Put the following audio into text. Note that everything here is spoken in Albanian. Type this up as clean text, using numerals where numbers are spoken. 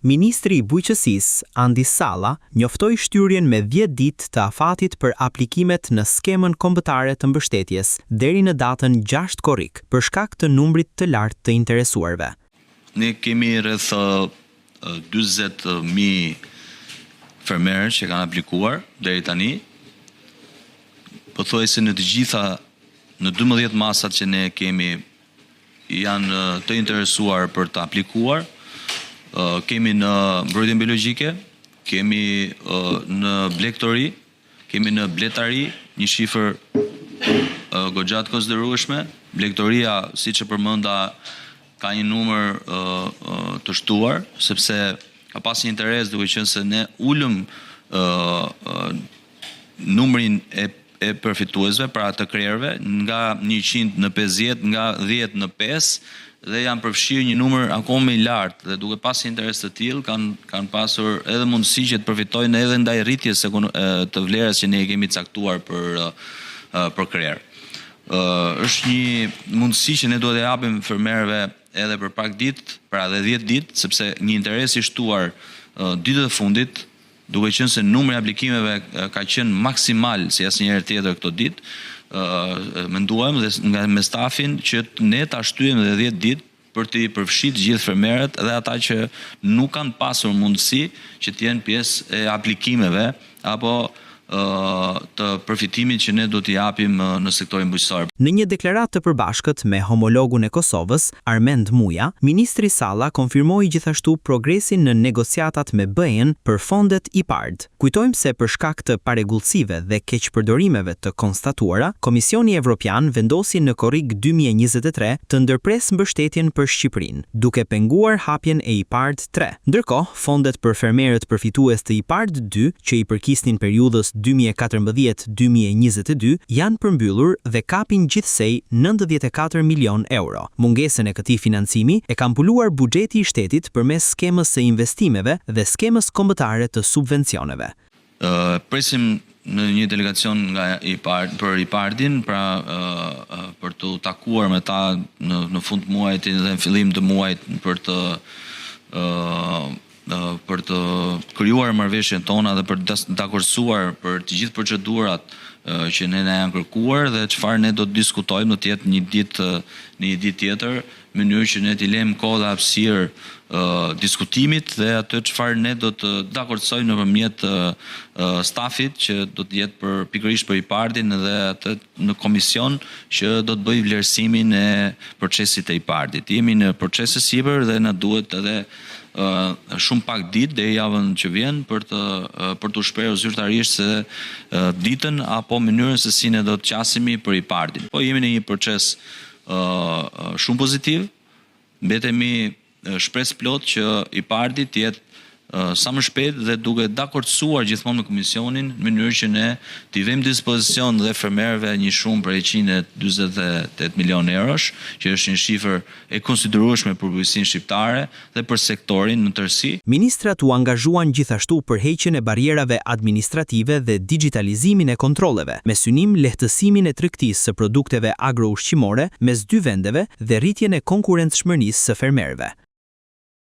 Ministri i Bujqësisë, Andi Salla, njoftoi shtyrjen me 10 ditë të afatit për aplikimet në skemën kombëtare të mbështetjes deri në datën 6 korrik, për shkak të numrit të lartë të interesuarve. Ne kemi rreth 40.000 fermerë që kanë aplikuar deri tani. Pothuajse në të gjitha, në 12 masat që ne kemi, janë të interesuar për të aplikuar. Kemi në mbrojtjen biologjike, kemi në blegtori, kemi në bletari, një shifër goxha të konsiderueshme. Blegtoria, siç e përmenda, ka një numër të shtuar, sepse ka pas një interes, duke qenë se ne ulëm numrin e përfituesve, pra të krerëve, nga 100 në 50, nga 10 në 5, dhe janë përfshirë një numër akoma më i lartë, dhe duke pas interes të tillë kanë pasur edhe mundësi që të përfitojnë edhe ndaj rritjes të vlerës që ne kemi caktuar për krerë. Është një mundësi që ne duhet të japim fermerëve edhe për pak ditë, pra edhe 10 ditë, sepse një interes i shtuar ditët e fundit, duke qenë se numri i aplikimeve ka qenë maksimal si asnjëherë tjetër këto ditë, menduam dhe nga me stafin që ne ta shtyjem edhe 10 ditë për të përfshirë të gjithë fermerët dhe ata që nuk kanë pasur mundësi që të jenë pjesë e aplikimeve apo të përfitimit që ne do t'i japim në sektorin bujqësor. Në një deklaratë të përbashkët me homologun e Kosovës, Armend Muja, ministri Salla konfirmoi gjithashtu progresin në negociatat me BE-n për fondet IPARD. Kujtojmë se për shkak të paregullësive dhe keqpërdorimeve të konstatuara, Komisioni Evropian vendosi në korrik 2023 të ndërpres mbështetjen për Shqipërinë, duke penguar hapjen e IPARD 3. Ndërkohë, fondet për fermerët përfitues të IPARD 2, që i përkisnin periudhës 2014-2022 janë përmbyllur dhe kapin gjithsej 94 milion euro. Mungesën e këtij financimi e ka mbuluar buxheti i shtetit përmes skemës së investimeve dhe skemës kombëtare të subvencioneve. Presim në një delegacion nga për IPARD-in, pra për të takuar me ta në fund të muajit dhe në fillim të muajit për të krijuar marrëveshjen tona dhe për të dakorsuar për të gjithë procedurat që ne na janë kërkuar dhe çfarë ne do të diskutojmë, do të jetë një ditë tjetër, në mënyrë që ne t'i lëmë kohë dhe hapësirë diskutimit dhe atë çfarë ne do të dakordsojmë nëpërmjet stafit që do të jetë pikërisht për IPARD-in dhe atë në komision që do të bëjë vlerësimin e procesit të IPARD-it. Jemi në proces të sipër dhe na duhet edhe shumë pak ditë deri javën që vjen për të shprehur zyrtarisht se ditën apo mënyrën se si ne do të qasemi për IPARD-in. Po jemi në një proces shumë pozitiv, mbetemi shpresë plot që IPARD-i të jetë sa më shpejt dhe duke dakordsuar gjithmonë me komisionin në mënyrë që ne t'i vëmë dispozicion dhe fermerëve një shumë për 148 milion eurosh, që është një shifër e konsiderueshme për bujqësinë shqiptare dhe për sektorin në tërësi. Ministrat u angazhuan gjithashtu për heqjen e barierave administrative dhe digitalizimin e kontrolleve, me synim lehtësimin e tregtisë së produkteve agro-ushqimore mes dy vendeve dhe rritjen e konkurrencshmërisë së fermerëve.